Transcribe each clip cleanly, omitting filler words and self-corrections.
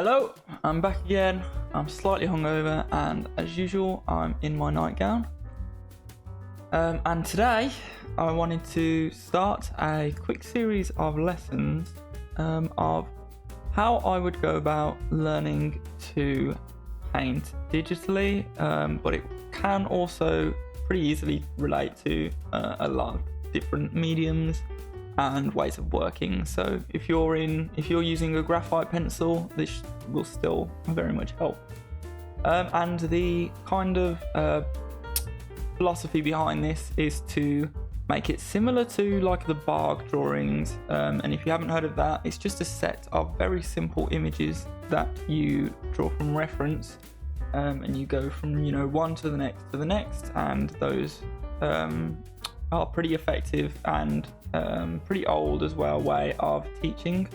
Hello, I'm back again. I'm slightly hungover and as usual I'm in my nightgown. And today I wanted to start a quick series of lessons of how I would go about learning to paint digitally, but it can also pretty easily relate to a lot of different mediums and ways of working. So if you're using a graphite pencil, this will still very much help. And the kind of philosophy behind this is to make it similar to like the Bargue drawings. And if you haven't heard of that, it's just a set of very simple images that you draw from reference, and you go from one to the next, and those are pretty effective and pretty old as well way of teaching.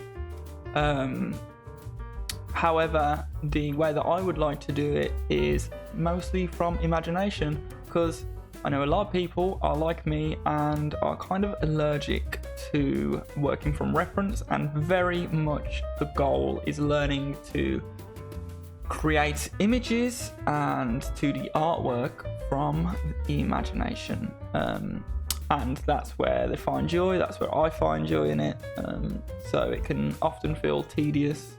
However, the way that I would like to do it is mostly from imagination, because I know a lot of people are like me and are kind of allergic to working from reference, and very much the goal is learning to create images and 2D artwork from the imagination. And that's where they find joy, that's where I find joy in it. So it can often feel tedious,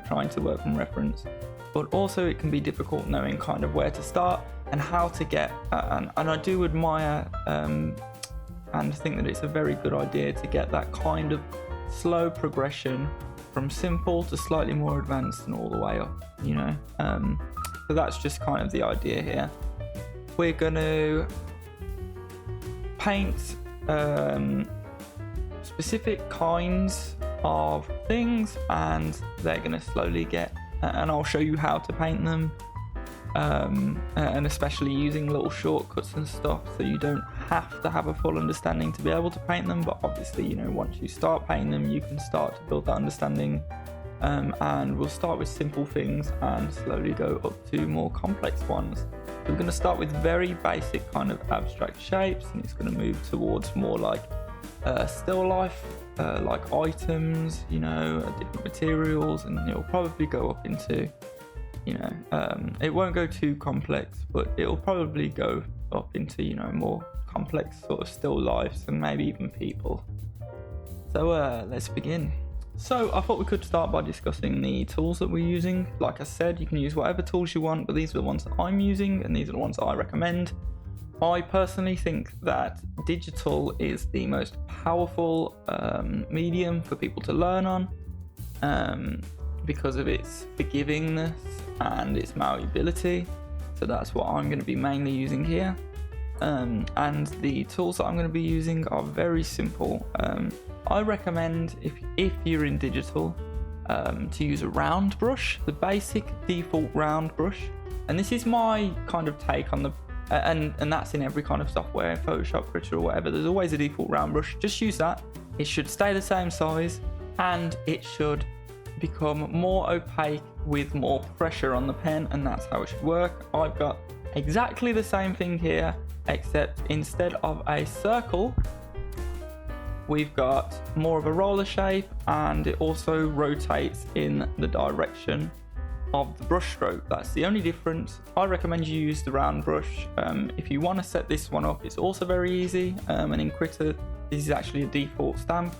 trying to work from reference, but also it can be difficult knowing kind of where to start and how to get, and I do admire and think that it's a very good idea to get that kind of slow progression from simple to slightly more advanced and all the way up, So that's just kind of the idea here. We're going to paint specific kinds of things, and they're going to slowly get, and I'll show you how to paint them, and especially using little shortcuts and stuff, so you don't have to have a full understanding to be able to paint them. But obviously, once you start painting them, you can start to build that understanding, and we'll start with simple things and slowly go up to more complex ones. We're going to start with very basic kind of abstract shapes, and it's going to move towards more like still life, like items, different materials, and it'll probably go up into, it won't go too complex, but it'll probably go up into, more complex sort of still lifes and maybe even people. So let's begin. So I thought we could start by discussing the tools that we're using. Like I said, you can use whatever tools you want, but these are the ones that I'm using and these are the ones that I recommend. I personally think that digital is the most powerful medium for people to learn on, because of its forgivingness and its malleability. So that's what I'm going to be mainly using here. And the tools that I'm going to be using are very simple. I recommend, if you're in digital, to use a round brush, the basic default round brush. And this is my kind of take on the, and that's in every kind of software, Photoshop, Critter or whatever, there's always a default round brush. Just use that. It should stay the same size, and it should become more opaque with more pressure on the pen, and that's how it should work. I've got exactly the same thing here, except instead of a circle, we've got more of a roller shape, and it also rotates in the direction of the brush stroke. That's the only difference. I recommend you use the round brush. If you want to set this one up, it's also very easy, and in Critter this is actually a default stamp,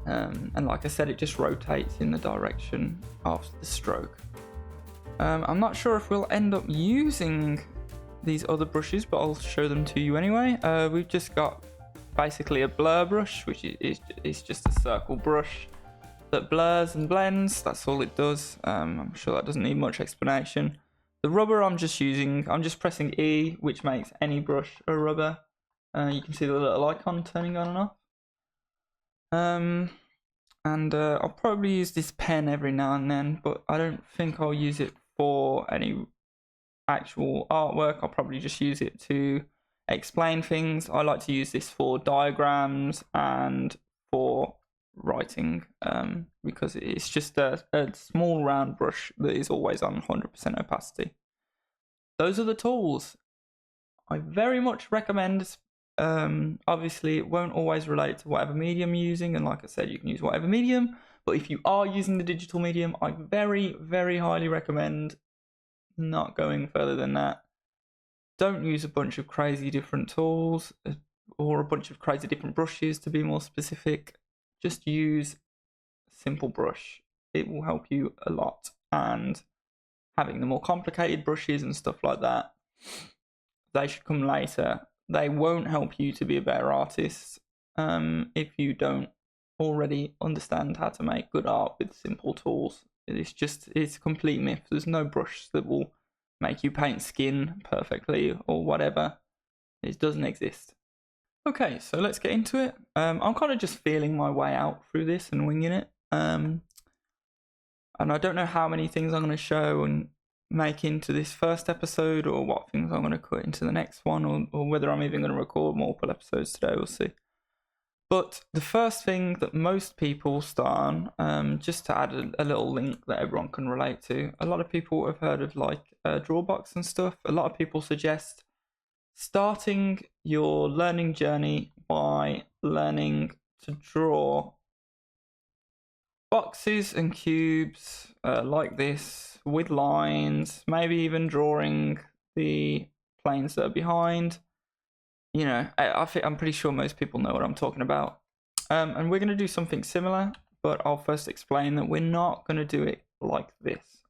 and like I said, it just rotates in the direction of the stroke. I'm not sure if we'll end up using these other brushes, but I'll show them to you anyway. We've just got basically a blur brush, which is just a circle brush that blurs and blends. That's all it does. I'm sure that doesn't need much explanation. The rubber I'm just pressing E, which makes any brush a rubber. You can see the little icon turning on and off. And I'll probably use this pen every now and then, but I don't think I'll use it for any actual artwork. I'll probably just use it to explain things. I like to use this for diagrams and for writing, because it's just a small round brush that is always on 100% opacity. Those are the tools. I very much recommend. Obviously it won't always relate to whatever medium you're using, and like I said, you can use whatever medium, But if you are using the digital medium, I very, very highly recommend not going further than that. Don't use a bunch of crazy different tools or a bunch of crazy different brushes, to be more specific. Just use a simple brush. It will help you a lot. And having the more complicated brushes and stuff like that, they should come later. They won't help you to be a better artist if you don't already understand how to make good art with simple tools. It's a complete myth. There's no brush that will make you paint skin perfectly or whatever. It doesn't exist. Okay, so let's get into it. I'm kind of just feeling my way out through this and winging it. And I don't know how many things I'm going to show and make into this first episode, or what things I'm going to cut into the next one, or whether I'm even going to record multiple episodes today. We'll see. But the first thing that most people start on, just to add a little link that everyone can relate to, a lot of people have heard of like Drawbox and stuff. A lot of people suggest starting your learning journey by learning to draw boxes and cubes like this with lines, maybe even drawing the planes that are behind. You know, I'm pretty sure most people know what I'm talking about. And we're going to do something similar, but I'll first explain that we're not going to do it like this.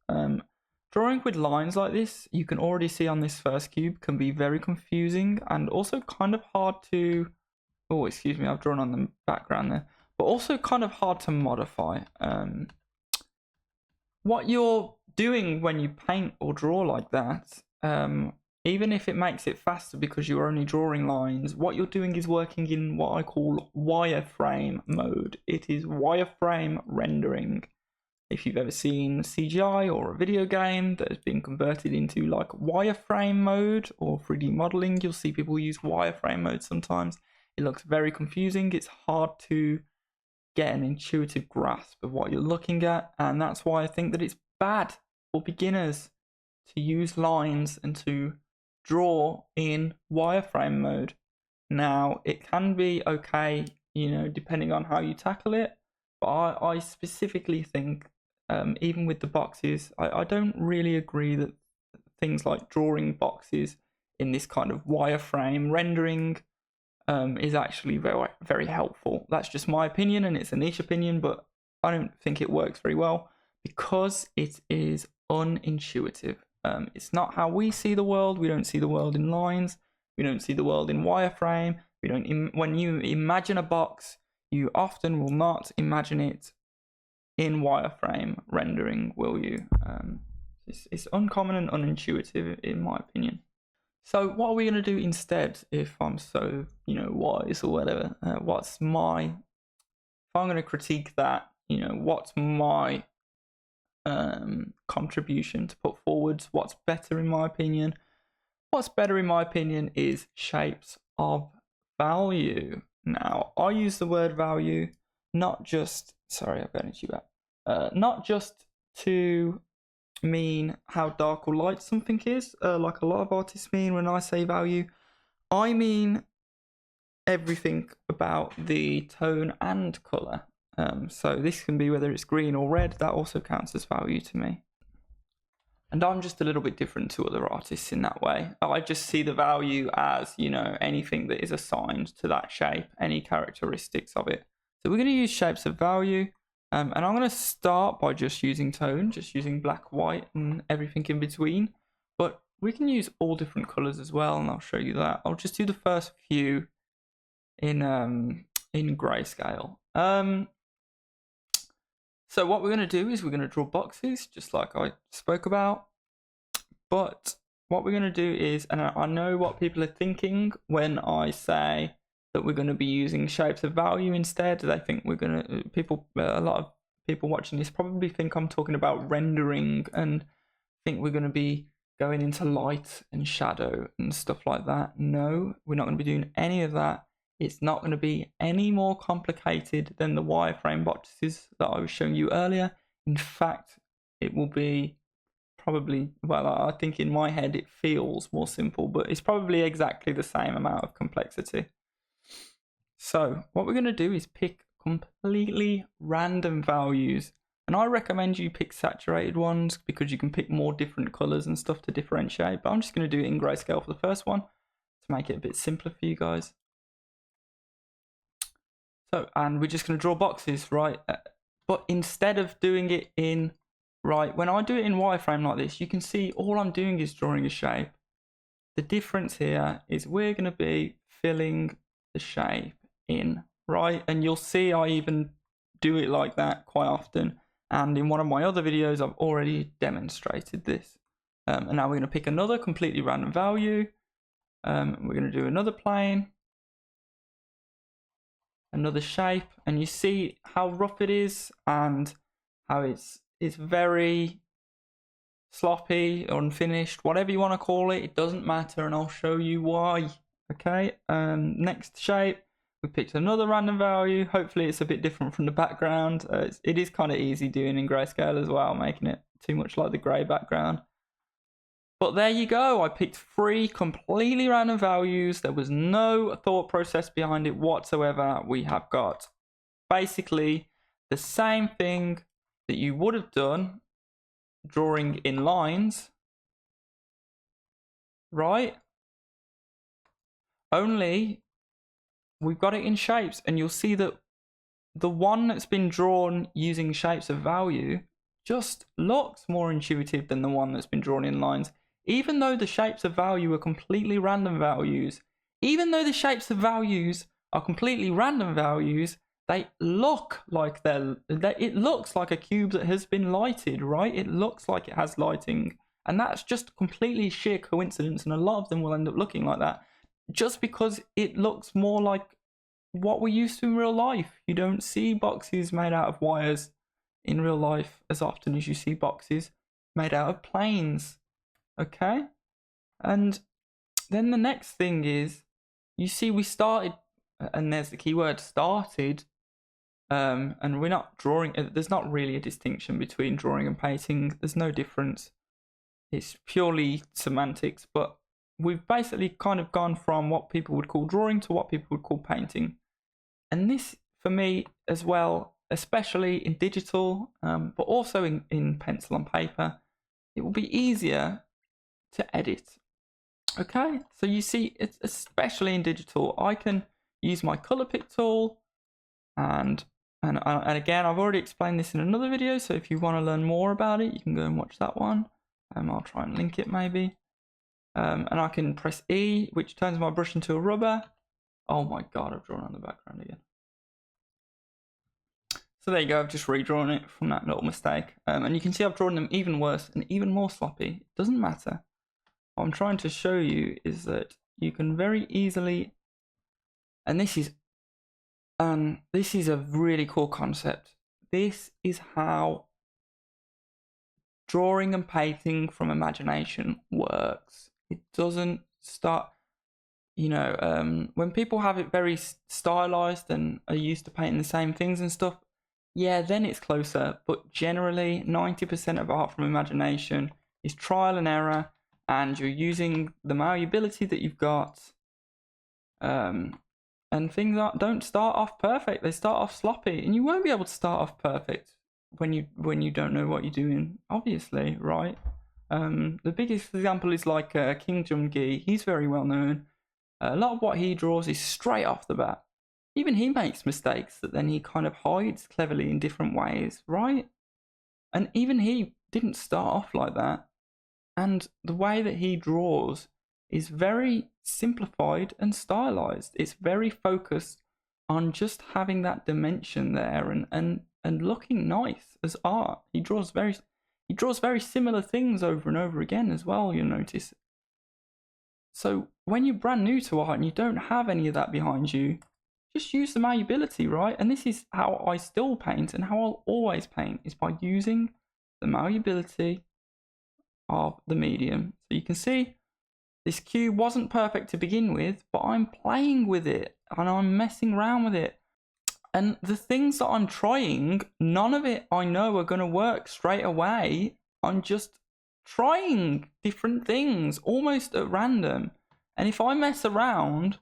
Drawing with lines like this, you can already see on this first cube, can be very confusing and also kind of hard to... Oh, excuse me, I've drawn on the background there. But also kind of hard to modify. What you're doing when you paint or draw like that, even if it makes it faster because you're only drawing lines, what you're doing is working in what I call wireframe mode. It is wireframe rendering. If you've ever seen CGI or a video game that has been converted into like wireframe mode or 3D modeling, you'll see people use wireframe mode sometimes. It looks very confusing. It's hard to get an intuitive grasp of what you're looking at, and that's why I think that it's bad for beginners to use lines and to draw in wireframe mode. Now, it can be okay, you know, depending on how you tackle it, but I specifically think, even with the boxes, I don't really agree that things like drawing boxes in this kind of wireframe rendering is actually very, very helpful. That's just my opinion, and it's a niche opinion, but I don't think it works very well because it is unintuitive. It's not how we see the world. We don't see the world in lines. We don't see the world in wireframe. We don't. When you imagine a box, you often will not imagine it in wireframe rendering, will you? It's uncommon and unintuitive, in my opinion. So what are we going to do instead, if I'm so, you know, wise or whatever? If I'm going to critique that, you know, what's my contribution to put forwards? What's better in my opinion? What's better in my opinion is shapes of value. Now, I use the word value not just, sorry, I've got into you back. Not just to mean how dark or light something is, like a lot of artists mean when I say value. I mean everything about the tone and colour. So this can be whether it's green or red, that also counts as value to me. And I'm just a little bit different to other artists in that way. I just see the value as, you know, anything that is assigned to that shape, any characteristics of it. So we're going to use shapes of value. And I'm going to start by just using tone, just using black, white, and everything in between. But we can use all different colours as well, and I'll show you that. I'll just do the first few in grayscale. So what we're going to do is we're going to draw boxes, just like I spoke about. But what we're going to do is, and I know what people are thinking when I say that we're going to be using shapes of value instead. They think we're going to, a lot of people watching this probably think I'm talking about rendering and think we're going to be going into light and shadow and stuff like that. No, we're not going to be doing any of that. It's not going to be any more complicated than the wireframe boxes that I was showing you earlier. In fact, it will be probably, well, I think in my head it feels more simple, but it's probably exactly the same amount of complexity. So what we're going to do is pick completely random values. And I recommend you pick saturated ones because you can pick more different colors and stuff to differentiate. But I'm just going to do it in grayscale for the first one to make it a bit simpler for you guys. So, and we're just going to draw boxes, right? But instead of doing it in, right, when I do it in wireframe like this, you can see all I'm doing is drawing a shape. The difference here is we're going to be filling the shape in, right? And you'll see I even do it like that quite often. And in one of my other videos, I've already demonstrated this. And now we're going to pick another completely random value. We're going to do another plane, another shape, and you see how rough it is and how it's very sloppy, unfinished, whatever you want to call it. It doesn't matter, and I'll show you why. Okay, next shape. We picked another random value. Hopefully it's a bit different from the background. It is kind of easy doing in grayscale as well, making it too much like the grey background. But there you go. I picked 3 completely random values. There was no thought process behind it whatsoever. We have got basically the same thing that you would have done drawing in lines, right? Only we've got it in shapes, and you'll see that the one that's been drawn using shapes of value just looks more intuitive than the one that's been drawn in lines. Even though the shapes of value are completely random values, they look like it looks like a cube that has been lighted, right? It looks like it has lighting, and that's just completely sheer coincidence, and a lot of them will end up looking like that just because it looks more like what we're used to in real life. You don't see boxes made out of wires in real life as often as you see boxes made out of planes. Okay, and then the next thing is, you see we started, and there's the keyword started, and we're not drawing. There's not really a distinction between drawing and painting. There's no difference. It's purely semantics, but we've basically kind of gone from what people would call drawing to what people would call painting. And this, for me as well, especially in digital, but also in pencil and paper, it will be easier to edit. Okay, so you see, it's especially in digital, I can use my color pick tool, and again, I've already explained this in another video, so if you want to learn more about it, you can go and watch that one. I'll try and link it maybe. And I can press E, which turns my brush into a rubber. Oh my god, I've drawn on the background again. So there you go, I've just redrawn it from that little mistake. And you can see I've drawn them even worse and even more sloppy. It doesn't matter. What I'm trying to show you is that you can very easily, and this is a really cool concept. This is how drawing and painting from imagination works. It doesn't start, when people have it very stylized and are used to painting the same things and stuff, yeah, then it's closer. But generally, 90% of art from imagination is trial and error, and you're using the malleability that you've got. And things don't start off perfect. They start off sloppy, and you won't be able to start off perfect when you don't know what you're doing, obviously, right? The biggest example is like Kim Jung-gi. He's very well known. A lot of what he draws is straight off the bat. Even he makes mistakes that then he kind of hides cleverly in different ways, right? And even he didn't start off like that. And the way that he draws is very simplified and stylized. It's very focused on just having that dimension there and looking nice as art. He draws very similar things over and over again as well, you'll notice. So when you're brand new to art and you don't have any of that behind you, just use the malleability, right? And this is how I still paint, and how I'll always paint, is by using the malleability of the medium. So you can see this cube wasn't perfect to begin with, but I'm playing with it and I'm messing around with it. And the things that I'm trying, none of it I know are going to work straight away. I'm just trying different things almost at random. And if I mess around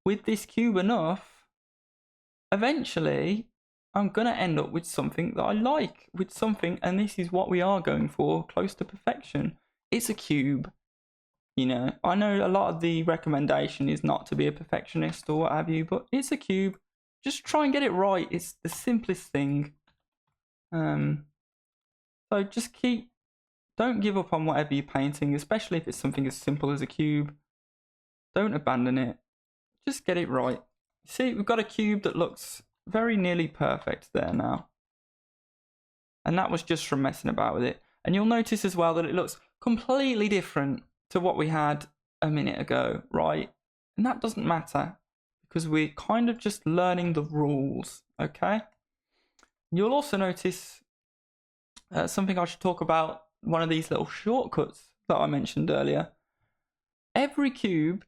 with this cube enough, eventually I'm going to end up with something that I like, with something, and this is what we are going for, close to perfection. It's a cube. You know, I know a lot of the recommendation is not to be a perfectionist or what have you, but it's a cube. Just try and get it right. It's the simplest thing. So just don't give up on whatever you're painting, especially if it's something as simple as a cube. Don't abandon it. Just get it right. See, we've got a cube that looks very nearly perfect there now. And that was just from messing about with it. And you'll notice as well that it looks completely different to what we had a minute ago, right? And that doesn't matter because we're kind of just learning the rules, okay? You'll also notice something I should talk about, one of these little shortcuts that I mentioned earlier. Every cube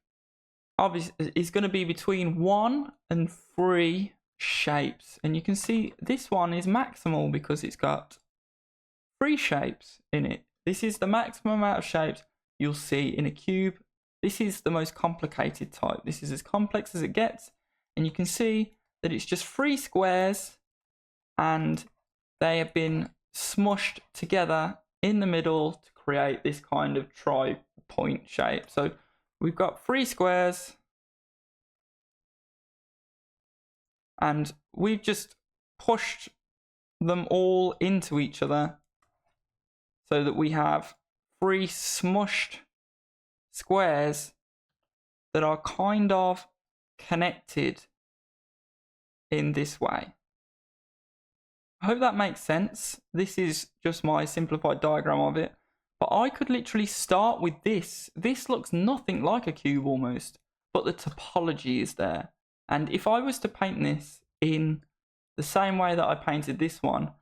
obviously is going to be between 1 and 3 shapes. And you can see this one is maximal because it's got 3 shapes in it. This is the maximum amount of shapes you'll see in a cube. This is the most complicated type. This is as complex as it gets. And you can see that it's just 3 squares and they have been smushed together in the middle to create this kind of tri-point shape. So we've got 3 squares and we've just pushed them all into each other so that we have 3 smushed squares that are kind of connected in this way. I hope that makes sense. This is just my simplified diagram of it. But I could literally start with this. This looks nothing like a cube almost, but the topology is there. And if I was to paint this in the same way that I painted this one,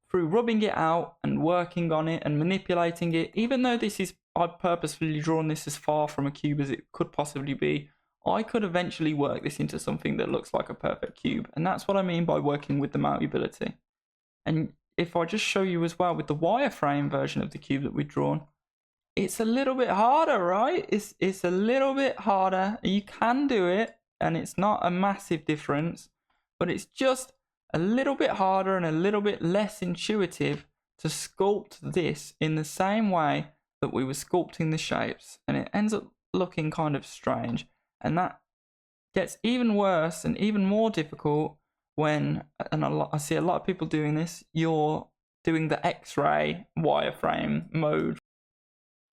through rubbing it out and working on it and manipulating it, even though this is, I've purposefully drawn this as far from a cube as it could possibly be, I could eventually work this into something that looks like a perfect cube. And that's what I mean by working with the malleability. And if I just show you as well with the wireframe version of the cube that we've drawn, it's a little bit harder, right? It's a little bit harder. You can do it, and it's not a massive difference, but it's just a little bit harder and a little bit less intuitive to sculpt this in the same way that we were sculpting the shapes. And it ends up looking kind of strange. And that gets even worse and even more difficult when, and I see a lot of people doing this, you're doing the X-ray wireframe mode,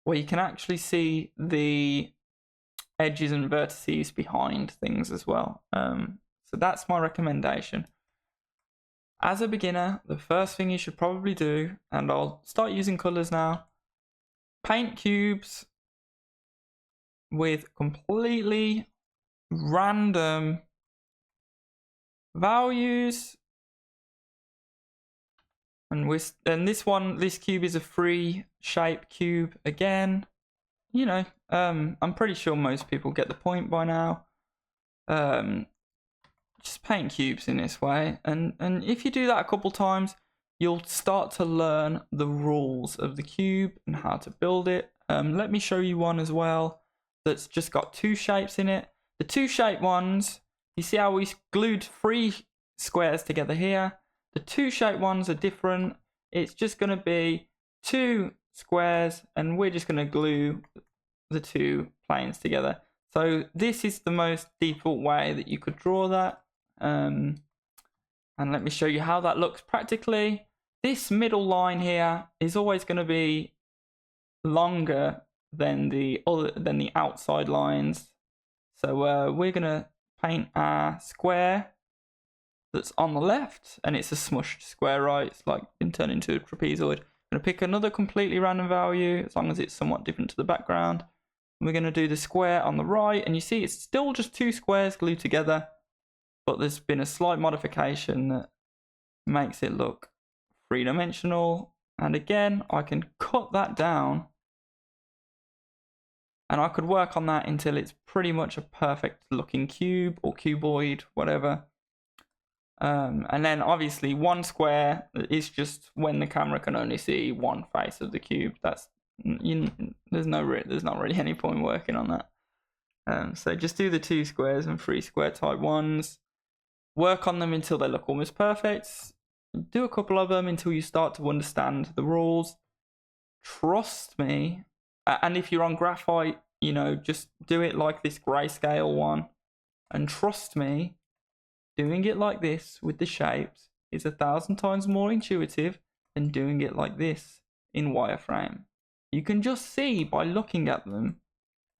where you can actually see the edges and vertices behind things as well. So that's my recommendation. As a beginner, the first thing you should probably do, and I'll start using colors now, paint cubes with completely random values. And this cube is a 3 shape cube again. You know, I'm pretty sure most people get the point by now. Just paint cubes in this way, and if you do that a couple times, you'll start to learn the rules of the cube and how to build it. Let me show you one as well that's just got 2 shapes in it. The 2 shape ones, you see how we glued 3 squares together here? The 2 shape ones are different. It's just going to be 2 squares, and we're just going to glue the 2 planes together. So this is the most default way that you could draw that. And let me show you how that looks practically. This middle line here is always going to be longer than the outside lines. So we're going to paint our square that's on the left, and it's a smushed square, right? It's like been turned into a trapezoid. I'm going to pick another completely random value, as long as it's somewhat different to the background. We're going to do the square on the right, and you see it's still just 2 squares glued together, but there's been a slight modification that makes it look 3-dimensional. And again, I can cut that down, and I could work on that until it's pretty much a perfect looking cube or cuboid, whatever. And then obviously 1 square is just when the camera can only see one face of the cube. That's there's not really any point working on that. So just do the 2 squares and 3 square type ones. work on them until they look almost perfect. Do a couple of them until you start to understand the rules. Trust me. And if you're on graphite, you know, just do it like this grayscale one. And trust me, doing it like this with the shapes is 1,000 times more intuitive than doing it like this in wireframe. You can just see by looking at them,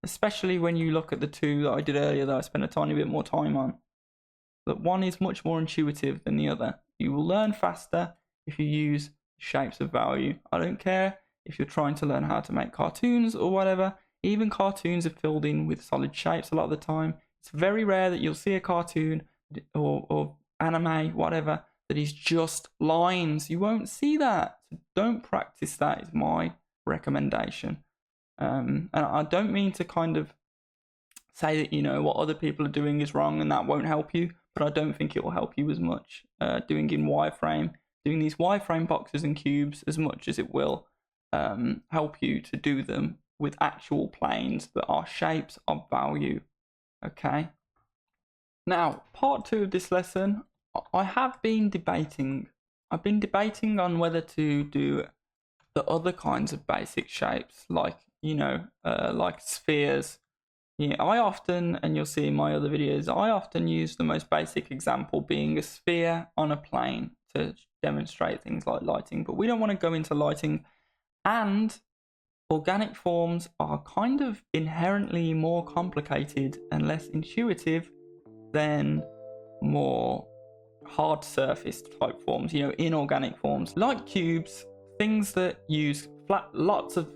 especially when you look at the two that I did earlier that I spent a tiny bit more time on, that one is much more intuitive than the other. You will learn faster if you use shapes of value. I don't care if you're trying to learn how to make cartoons or whatever. Even cartoons are filled in with solid shapes a lot of the time. It's very rare that you'll see a cartoon or anime, whatever, that is just lines. You won't see that. So don't practice that, is my recommendation. And I don't mean to kind of say that, you know, what other people are doing is wrong and that won't help you, but I don't think it will help you as much doing in wireframe, doing these wireframe boxes and cubes as much as it will help you to do them with actual planes that are shapes of value. Okay. Now, part 2 of this lesson, I have been debating. I've been debating on whether to do the other kinds of basic shapes, like, you know, like spheres. Yeah, I often, and you'll see in my other videos, I often use the most basic example being a sphere on a plane to demonstrate things like lighting, but we don't want to go into lighting. And organic forms are kind of inherently more complicated and less intuitive than more hard surfaced type forms, you know, inorganic forms like cubes, things that use flat, lots of,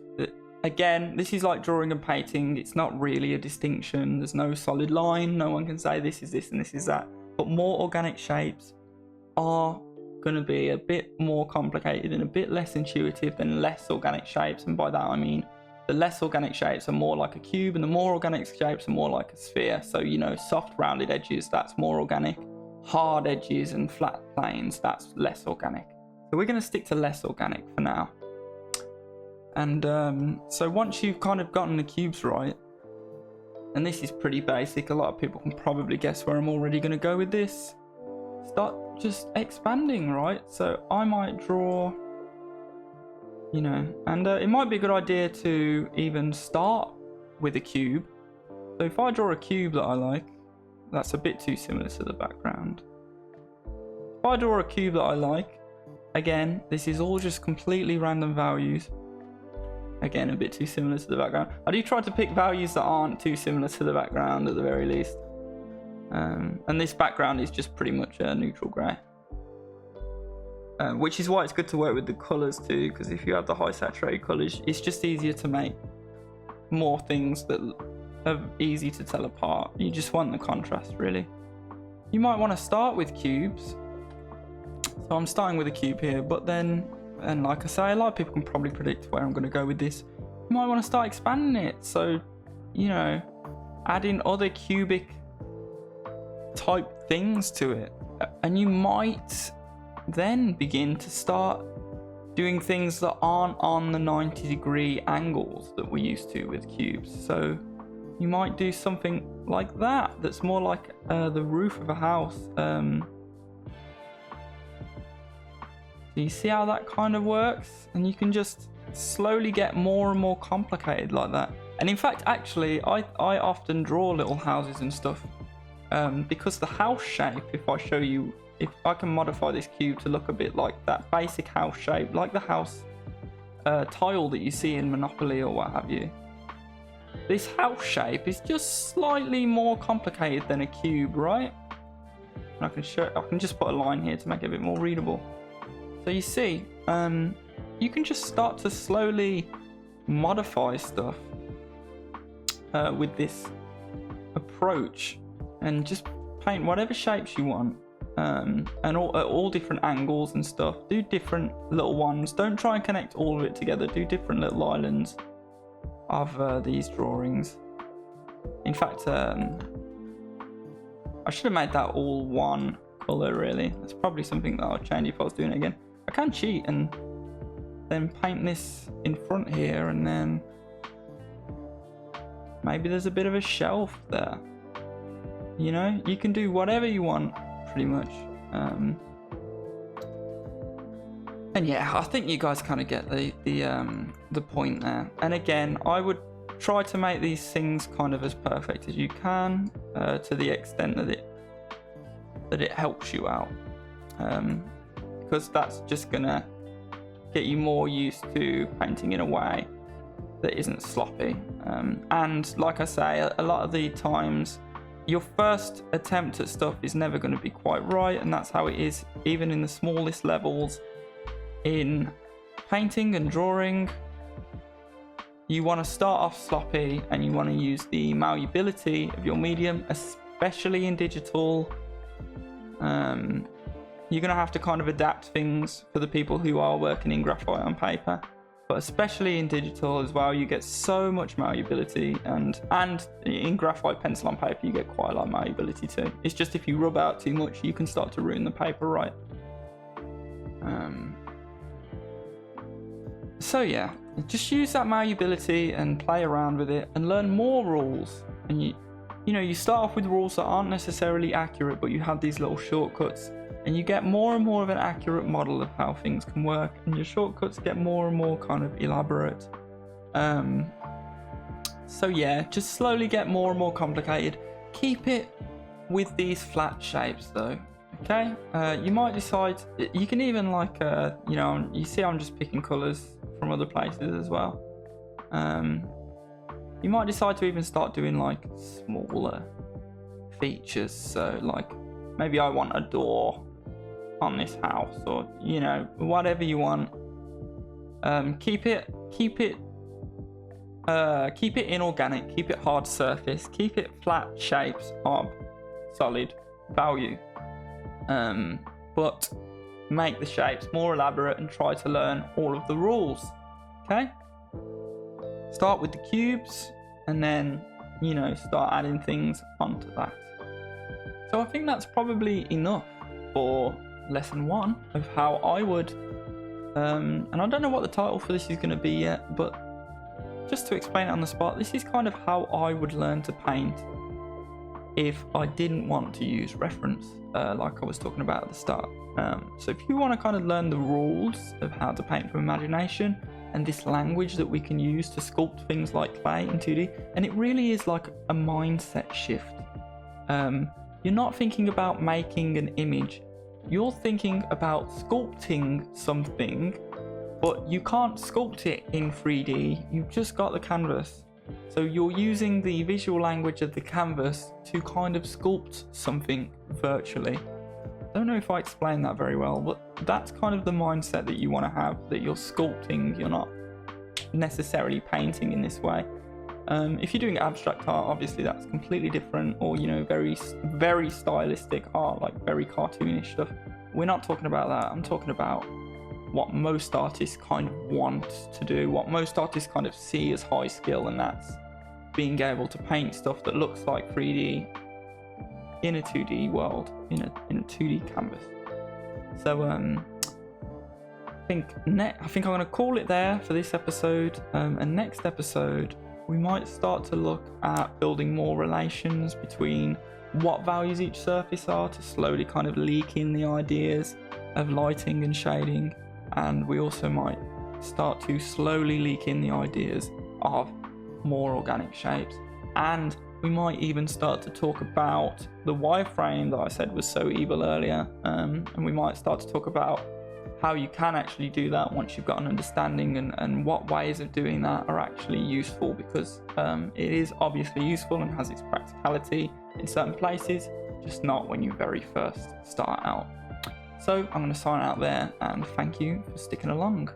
again, this is like drawing and painting. It's not really a distinction. There's no solid line. No one can say this is this and this is that. But more organic shapes are going to be a bit more complicated and a bit less intuitive than less organic shapes. And by that I mean the less organic shapes are more like a cube and the more organic shapes are more like a sphere. So, you know, soft rounded edges, that's more organic. Hard edges and flat planes, that's less organic. So we're going to stick to less organic for now. And so once you've kind of gotten the cubes right, and this is pretty basic, a lot of people can probably guess where I'm already going to go with this. Start just expanding, right? So I might draw, you know, and it might be a good idea to even start with a cube. So if I draw a cube that I like, that's a bit too similar to the background. If I draw a cube that I like, again, this is all just completely random values. Again, a bit too similar to the background. I do try to pick values that aren't too similar to the background at the very least. And this background is just pretty much a neutral grey. Which is why it's good to work with the colours too, because if you have the high saturated colours, it's just easier to make more things that are easy to tell apart. You just want the contrast, really. You might want to start with cubes. So I'm starting with a cube here, but then, and like I say, a lot of people can probably predict where I'm going to go with this. You might want to start expanding it. So, you know, adding other cubic type things to it. And you might then begin to start doing things that aren't on the 90-degree angles that we're used to with cubes. So you might do something like that, that's more like the roof of a house. Do you see how that kind of works? And you can just slowly get more and more complicated like that. And in fact, actually, I often draw little houses and stuff because the house shape, if I show you, if I can modify this cube to look a bit like that basic house shape, like the house tile that you see in Monopoly or what have you. This house shape is just slightly more complicated than a cube, right? And I can just put a line here to make it a bit more readable. So you see, you can just start to slowly modify stuff with this approach and just paint whatever shapes you want, and at all different angles and stuff. Do different little ones. Don't try and connect all of it together. Do different little islands of these drawings. In fact, I should have made that all one color, really. That's probably something that I'll change if I was doing it again. I can cheat and then paint this in front here, and then maybe there's a bit of a shelf there. You know, you can do whatever you want pretty much. And yeah, I think you guys kind of get the point there. And again, I would try to make these things kind of as perfect as you can, to the extent that it helps you out, because that's just gonna get you more used to painting in a way that isn't sloppy. And like I say, a lot of the times your first attempt at stuff is never going to be quite right, and that's how it is even in the smallest levels in painting and drawing. You want to start off sloppy, and you want to use the malleability of your medium, especially in digital. You're going to have to kind of adapt things for the people who are working in graphite on paper, but especially in digital as well, you get so much malleability, and in graphite pencil on paper you get quite a lot of malleability too. It's just if you rub out too much, you can start to ruin the paper, right? So yeah, just use that malleability and play around with it and learn more rules. And you start off with rules that aren't necessarily accurate, but you have these little shortcuts, and you get more and more of an accurate model of how things can work, and your shortcuts get more and more kind of elaborate. So yeah, just slowly get more and more complicated. Keep it with these flat shapes though. Okay, you might decide, you can even like, you see I'm just picking colours from other places as well. You might decide to even start doing like smaller features. So like maybe I want a door on this house, or whatever you want. Keep it inorganic, keep it hard surface, keep it flat shapes of solid value. But make the shapes more elaborate and try to learn all of the rules. Okay? Start with the cubes and then, start adding things onto that. So I think that's probably enough for lesson 1 of how I would, and I don't know what the title for this is going to be yet, but just to explain it on the spot, this is kind of how I would learn to paint if I didn't want to use reference, like I was talking about at the start. So if you want to kind of learn the rules of how to paint from imagination and this language that we can use to sculpt things like clay in 2D, and it really is like a mindset shift. You're not thinking about making an image, you're thinking about sculpting something, but you can't sculpt it in 3D, you've just got the canvas. So you're using the visual language of the canvas to kind of sculpt something virtually. I don't know if I explained that very well, but that's kind of the mindset that you want to have, that you're sculpting, you're not necessarily painting in this way. If you're doing abstract art, obviously that's completely different, or very, very stylistic art, like very cartoonish stuff. We're not talking about that. I'm talking about what most artists kind of want to do, what most artists kind of see as high skill, and that's being able to paint stuff that looks like 3D in a 2D world, in a 2D canvas. So I think I'm going to call it there for this episode, and next episode we might start to look at building more relations between what values each surface are, to slowly kind of leak in the ideas of lighting and shading. And we also might start to slowly leak in the ideas of more organic shapes. And we might even start to talk about the wireframe that I said was so evil earlier. And we might start to talk about how you can actually do that once you've got an understanding, and what ways of doing that are actually useful, because it is obviously useful and has its practicality in certain places, just not when you very first start out. So I'm going to sign out there, and thank you for sticking along.